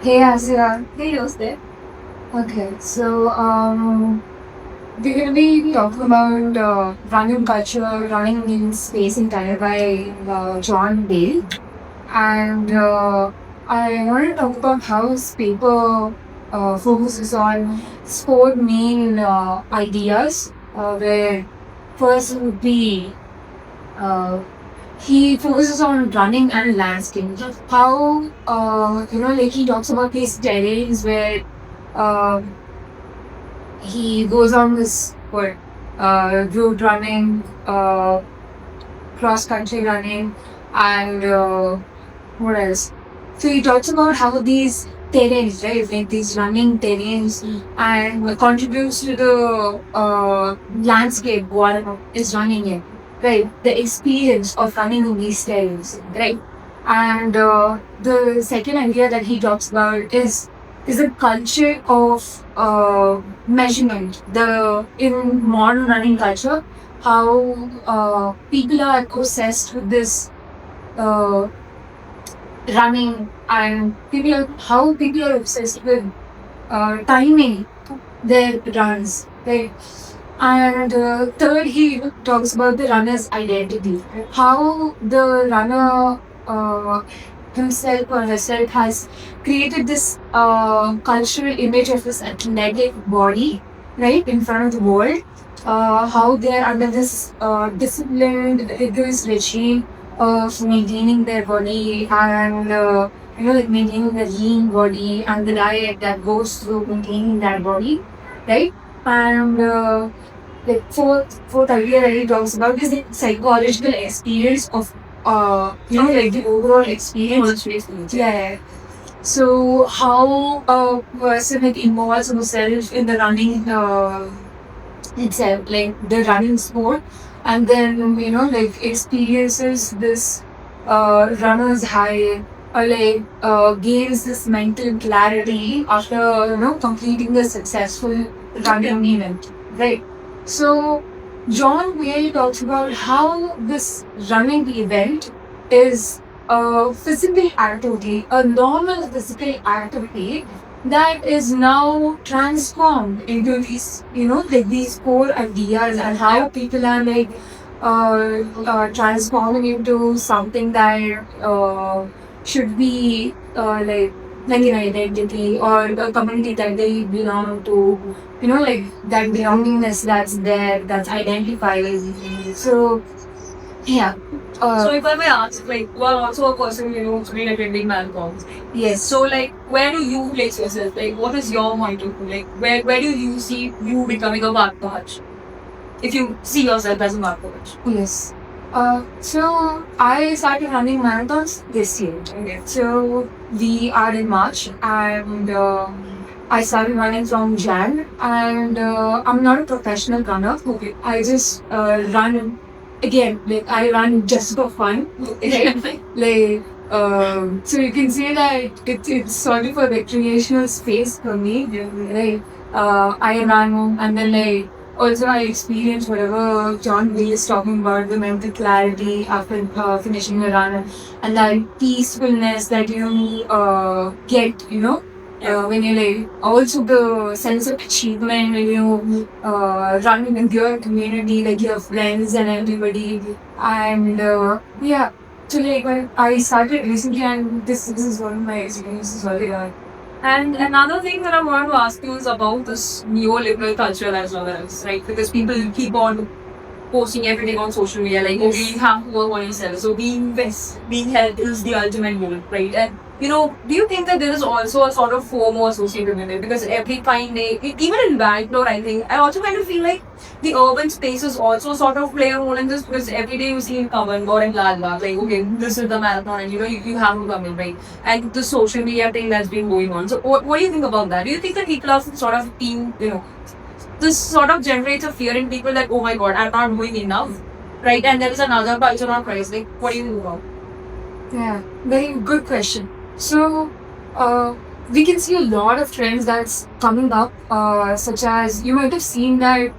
Hey Asira. Hey, Jose. Okay, so we're gonna be talking about running culture, running in space and time by John Dale, and I want to talk about how his paper focuses on four main ideas. Where first would be uh, he focuses on running and landscape. How like he talks about these terrains where um, he goes on this what road running, cross country running, and what else? So he talks about how these terrains, right, like these running terrains, and contributes to the landscape one is running in, right? The experience of running in these terrains, right? And the second idea that he talks about is the culture of measurement. The in modern running culture, how people are obsessed with this uh, running, and how people are obsessed with timing their runs, right? And third, he talks about the runner's identity, how the runner himself or herself has created this cultural image of this athletic body, right, in front of the world. How they're under this disciplined, rigorous regime of maintaining their body, and like maintaining the lean body and the diet that goes through maintaining that body, right? And like fourth idea that he talks about is the psychological experience of like the overall experience. Yeah. So how a person like involves himself in the running itself, like the running sport, and then like experiences this runner's high, or like gains this mental clarity after completing the successful running event, right? So John Whale talks about how this running event is a physical activity, a normal physical activity that is now transformed into these, like these core ideas, and how people are like transforming into something that should be like an identity or a community that they belong to, like that belongingness that's there, that's identified. So yeah. So if I may ask, like, you are also a person, who's been attending marathons. Yes. So, like, where do you place yourself? Like, what is your point of view? Like, where do you see you becoming a Markowitz? If you see yourself as a Markowitz. Yes. So I started running marathons this year. Okay. So we are in March, and I started running from Jan, and I'm not a professional runner. Okay. I just run again. Like I run just for fun. Like so you can say that it's sort of a recreational space for me. Yeah. Like I run, and then like also I experienced whatever John Wheel is talking about, the mental clarity after finishing a run, and that peacefulness that you get, when you like, also the sense of achievement when you run with your community, like your friends and everybody. And yeah, so like when I started recently, and this is one of my experiences already. And another thing that I want to ask you is about this neoliberal culture as well as, right? Because people keep on posting everything on social media, like, oh, we have to work on yourself. So being health is the ultimate goal, right? And do you think that there is also a sort of FOMO associated with it? Because every time even in Bangalore, I think, I also kind of feel like the urban spaces also sort of play a role in this, because every day you see in Kavan or in Lal Bagh, like, okay, this is the marathon, and you have to come in, right? And the social media thing that's been going on. So what do you think about that? Do you think that people are sort of being, this sort of generates a fear in people that, oh my god, I'm not doing enough, right? And there is another culture on price. Like, what do you think about? Yeah, very good question. So, we can see a lot of trends that's coming up, such as you might have seen that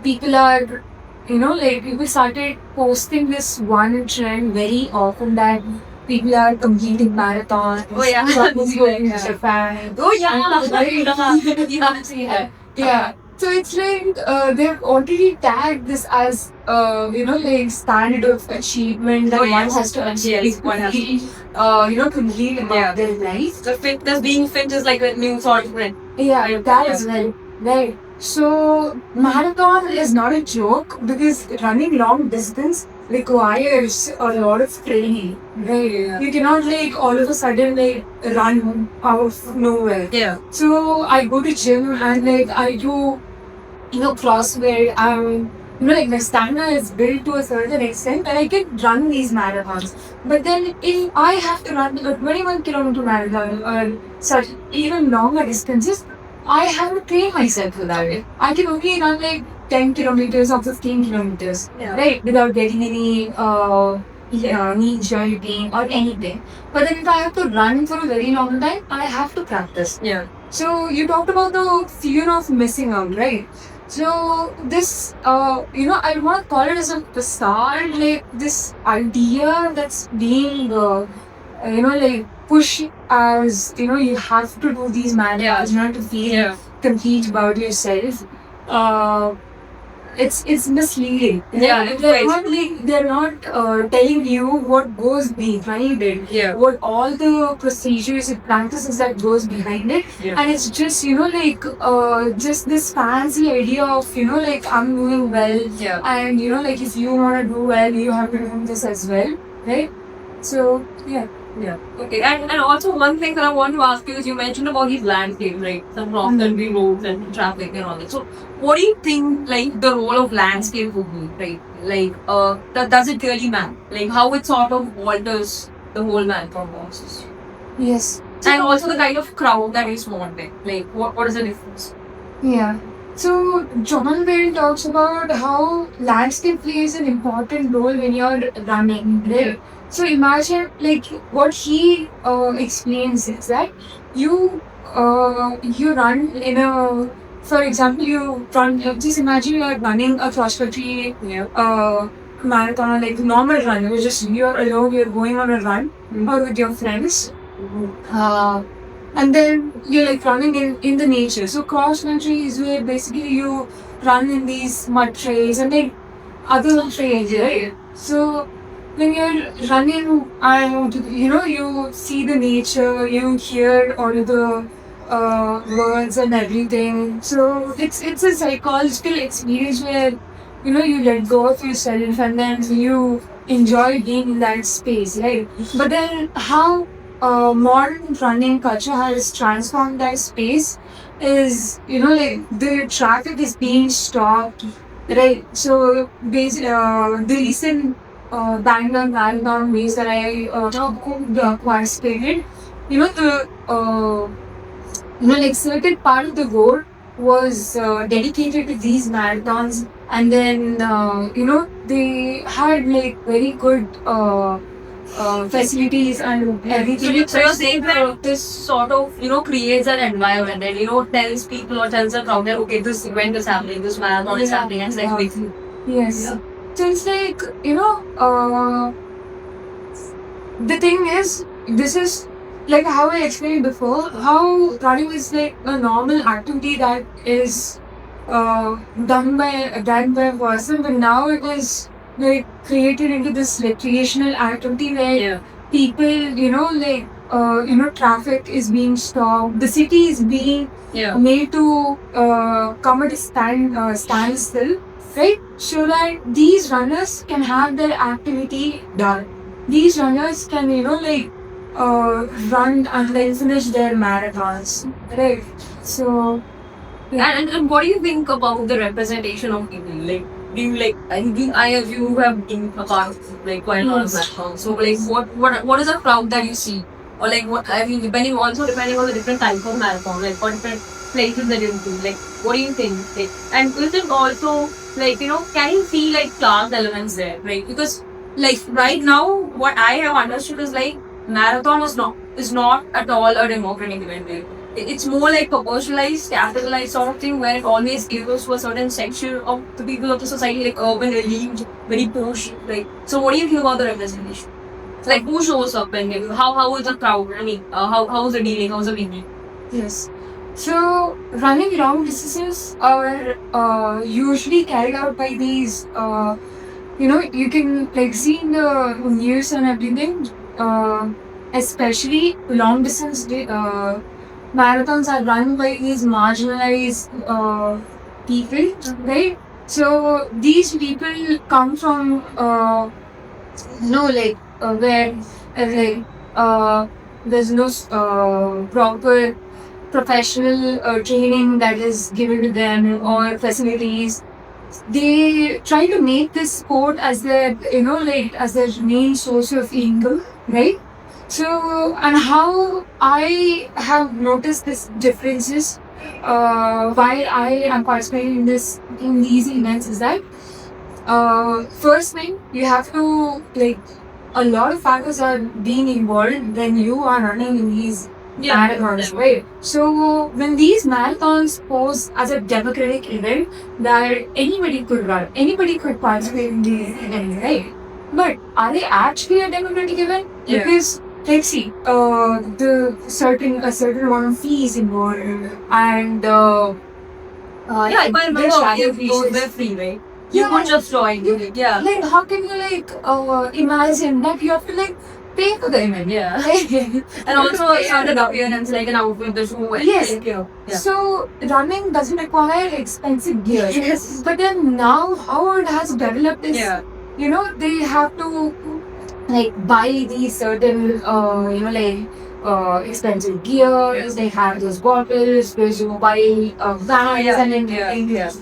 people are, like people started posting this one trend very often, that people are completing marathons. Oh, yeah. Travel's going Yeah. to Japan. Oh yeah, And- yeah. Yeah. So it's like they've already tagged this as like standard of achievement that Oh, one yes. has to achieve. Yes, one has to. Complete about Yeah. their life. The fitness, being fit is like a new sort of trend. Yeah, that as well. Right. So marathon is not a joke because running long distance requires a lot of training. Right. You cannot like all of a sudden like run out of nowhere. Yeah. So I go to gym and like I do CrossFit. Like my stamina is built to a certain extent and I can run these marathons. But then if I have to run a 21-kilometer marathon or such even longer distances, I have to train myself for that. I can only run like 10 kilometers or 15 kilometers, Yeah. right? Without getting any knee jerking or anything. But then if I have to run for a very long time, I have to practice. Yeah. So you talked about the fear of missing out, right? So this, I want to call it as a facade, like this idea that's being, pushed as, you have to do these marathons, to feel Yeah. complete about yourself. It's misleading. Yeah, Right? it's They're right. not like they're not telling you what goes behind it. Yeah. What all the procedures and practices that goes behind it. Yeah. And it's just just this fancy idea of I'm doing well, Yeah. and if you want to do well you have to do this as well, right? So yeah. Yeah. Okay. And also one thing that I want to ask you is you mentioned about these landscapes, like some cross country roads and traffic and all that. So what do you think like the role of landscape would be, right? Like does it really matter? Like how it sort of alters the whole marathon process? Yes. And also the kind of crowd that is wanted. Like what is the difference? Yeah. So John Bell talks about how landscape plays an important role when you're running, right? So imagine like what he explains is that you run in a, for example, you run. Just imagine you are running a cross country marathon, like normal run. You're alone. You're going on a run or with your friends. And then you're like running in the nature. So cross country is where basically you run in these mud trails and like other trails, right? So when you're running and you see the nature, you hear all of the words and everything. So it's a psychological experience where you let go of yourself and then you enjoy being in that space, right? But then how modern running culture has transformed that space is the traffic is being stopped, right? So the recent Bangalore Marathon race that I participated, the certain part of the road was dedicated to these marathons, and then they had like very good facilities and everything. So you're saying that this sort of creates an environment and tells people or tells the crowd that okay, this event is happening, this marathon is happening, and it's like wait. Yes. Yeah. So it's like the thing is, this is like how I explained before, how running is like a normal activity that is done by a person, but now it is like created into this recreational activity where people, traffic is being stopped, the city is being made to come at a standstill, right? So that these runners can have their activity done. These runners can, run and then finish their marathons, right? So, yeah. And what do you think about the representation of people? Like, do you like? I think I as you have been a part of like quite a lot of marathons. So, like, what is the crowd that you see, or like what I mean, depending on the different type of marathon, like what different places that you do. Like, what do you think? Like, and is it also like can you see like class elements there, right? Because like right now, what I have understood is like marathon is not at all a democratic event. Right? It's more like a personalized, capitalized sort of thing where it always gives to a certain section of the people of the society, like urban, elite, very posh. Like, so what do you think about the representation? Like who shows up and how is the crowd? I mean, how is the dealing? How's the meeting? Yes. So running long distances are usually carried out by these. You can like see in the news and everything. Especially long distance marathons are run by these marginalized people, right? So these people come from where like there's no proper professional training that is given to them or facilities. They try to make this sport as their as their main source of income, right? So, and how I have noticed this differences while I am participating in these events is that first thing you have to like a lot of factors are being involved when you are running in these marathons, right? So when these marathons pose as a democratic event that anybody could run, anybody could participate in these events, right? But are they actually a democratic event? Yeah. Because let's see, a certain amount of fees involved, and Yeah, if I remember, those were free, right? You Yeah. could just join. Yeah. like how can you imagine that you have to pay for the event? Yeah. And also a certain appearance, like an outfit, the shoe. and Yes. like, yeah. So running doesn't require expensive gear. Yes. But then now how it has developed is, Yeah. they have to buy these certain expensive gears. They have those bottles, those mobile bands, Yeah. and then Yeah.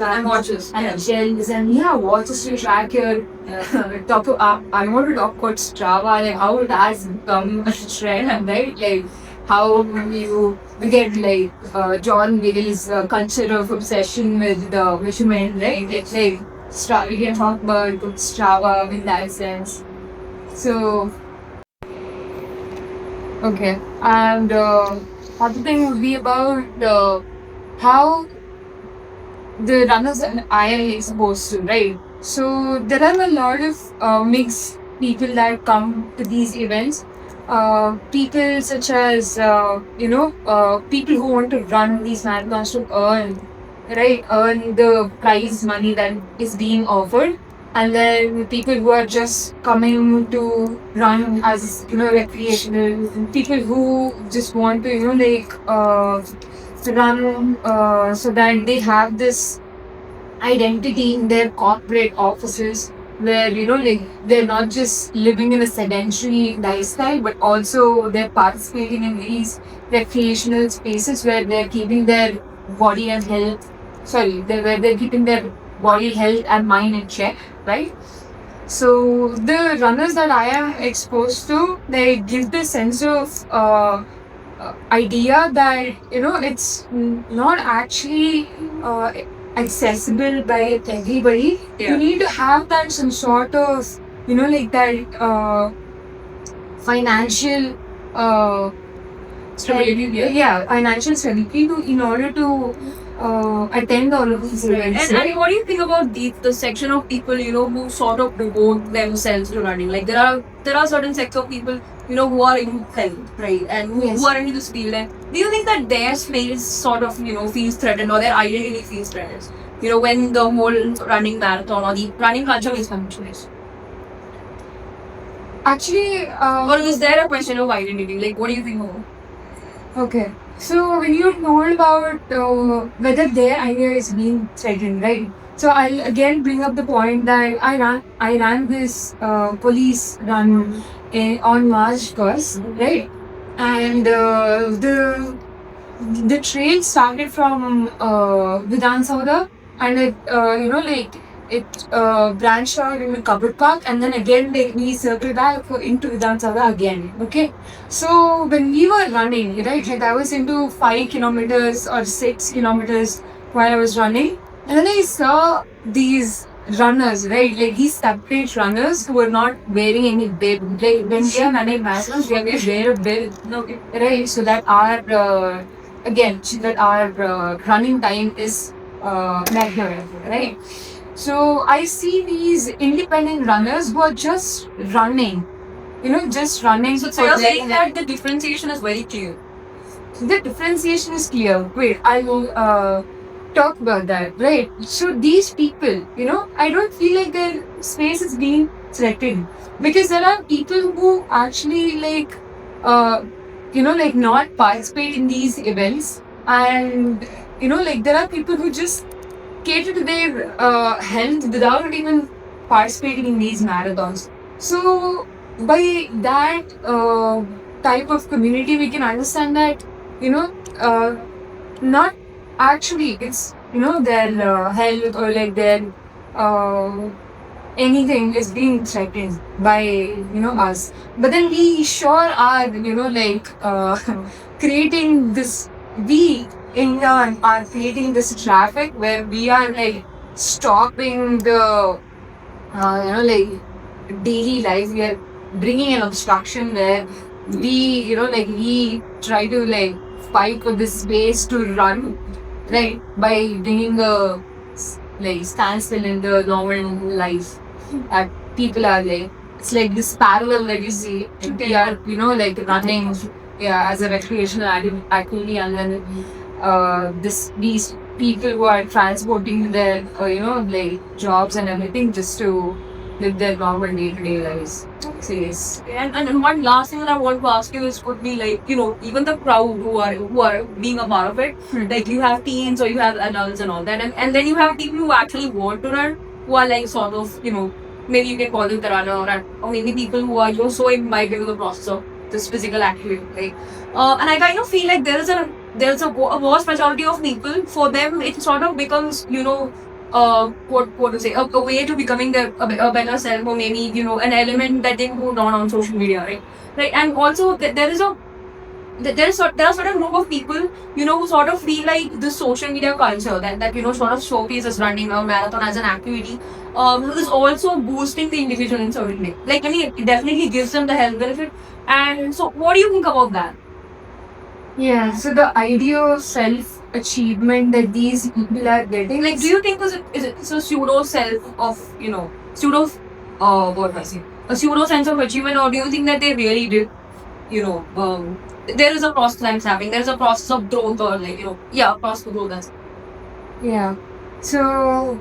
And watches. and Yeah. shells, and watches to track your I want to talk about Strava, like how it has become a trend, right? Like how you get John Wales' culture of obsession with the measurement, right? It's like Strava. We can talk about Strava in that sense. So okay, and other thing would be about how the runners and I are supposed to, right? So there are a lot of mixed people that come to these events. People such as people who want to run these marathons to earn the prize money that is being offered, and then people who are just coming to run as recreational, people who just want to run so that they have this identity in their corporate offices where they're not just living in a sedentary lifestyle but also they're participating in these recreational spaces where they're keeping their body and health where they're keeping their body health and mind in check, right? So the runners that I am exposed to, they give this sense of idea that it's not actually accessible by everybody. Yeah. You need to have that some sort of that financial Stability, financial stability in order to attend all of these events. And what do you think about the section of people who sort of devote themselves to running? Like there are certain sects of people who are into health, right, and who are into this field. And do you think that their space sort of feels threatened or their identity feels threatened? When the whole running marathon or the running culture is coming to this? Actually, Or is there a question of identity? Like what do you think more? okay. So when you told about whether their idea is being threatened, right? So I'll again bring up the point that I ran this police run on March 1st, right? And the trail started from Vidhan Sauda, and it branched out into Kabul Park, and then again we circled back into Vidhan Sauda again. Okay, so when we were running, right, I was into 5 kilometers or 6 kilometers while I was running, and then I saw these runners, right, these separate runners who were not wearing any bib. Like when we are running marathons, we wear a bib, right, so that our running time is measured, right? So I see these independent runners who are just running, just running. So for you're their saying that the differentiation is very clear. The differentiation is clear. Wait, I will talk about that. Right. So these people, I don't feel like their space is being threatened because there are people who actually not participate in these events, and there are people who just cater to their health without even participating in these marathons. So by that type of community, we can understand that you know not actually it's their health or like their uh, anything is being threatened by us, but then we sure are creating this, we in turn are creating this traffic where we are like stopping the daily life. We are bringing an obstruction where we try to fight for this space to run, right, by bringing a standstill in the normal life that people are like. It's like this parallel that you see. We are running, yeah, as a recreational activity, and then these people who are transporting their jobs and everything just to live their normal day-to-day lives. So yes. And one last thing that I want to ask you is could be even the crowd who are being a part of it. Like you have teens or you have adults and all that, and then you have people who actually want to run, who are like sort of maybe you can call them the runner, or maybe people who are so imbibed into the process of this physical activity, right? And I kind of feel like a vast majority of people, for them it sort of becomes what to say, a way to becoming a better self, or maybe an element that they put on social media, right, and also there are certain group of people who sort of feel like the social media culture that sort of showcases running a marathon as an activity is also boosting the individual in certain way. Like, I mean, it definitely gives them the health benefit. And so what do you think about that? Yeah, so the idea of self achievement that these people are getting, Like, do you think is it a pseudo self of pseudo what do I say, a pseudo sense of achievement, or do you think that they really did there is a process that's happening, there is a process of growth, or process of growth that's yeah. So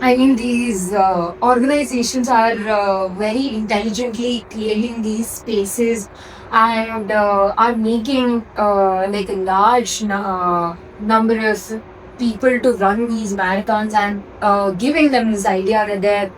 I mean, these organizations are very intelligently creating these spaces and are making a large number of people to run these marathons, and giving them this idea that they're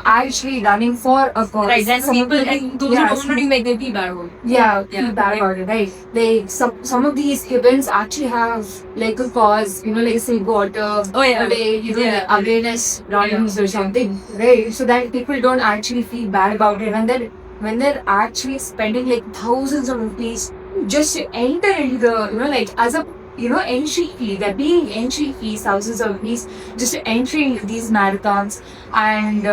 actually running for a cause. right. Then Some of people, the- and those yeah, who don't really make their feel bad about it. yeah, Yeah, feel bad right. about it, right? Like some of these events actually have like a cause, like say water, Oh, yeah. or they, Yeah. like awareness runs or something, right? So that people don't actually feel bad about it, and then when they're actually spending like thousands of rupees just to enter into the, as a entry fee, that being entry fees, thousands of rupees just to enter into these marathons, and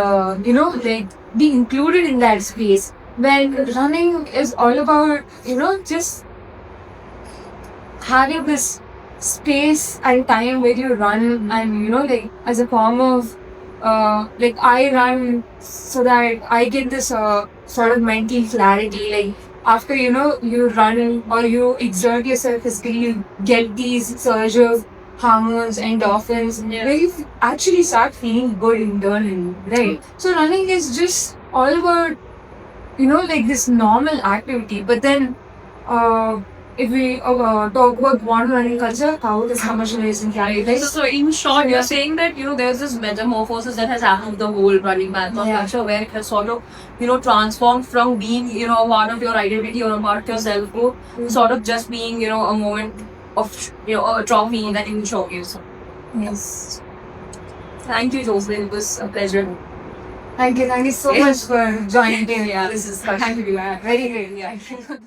be included in that space, when running is all about just having this space and time where you run, and as a form of I run so that I get this sort of mental clarity. Like after you run or you exert yourself physically, you get these surge of hormones, endorphins, Yeah. where you actually start feeling good internally, right? So running is just all about this normal activity. But then if we talk about modern learning culture, how it is commercialized and carried, right? So in short, Yeah. you're saying that there's this metamorphosis that has happened with the whole running marathon Yeah. culture, where it has sort of transformed from being a part of your identity or a part of your self growth, sort of just being a moment of a trophy that you can showcase. Yes. Thank you, Jocelyn. It was a pleasure. Thank you so Yes. much for joining me. Yeah, this is Thank you. Very, very. Yeah.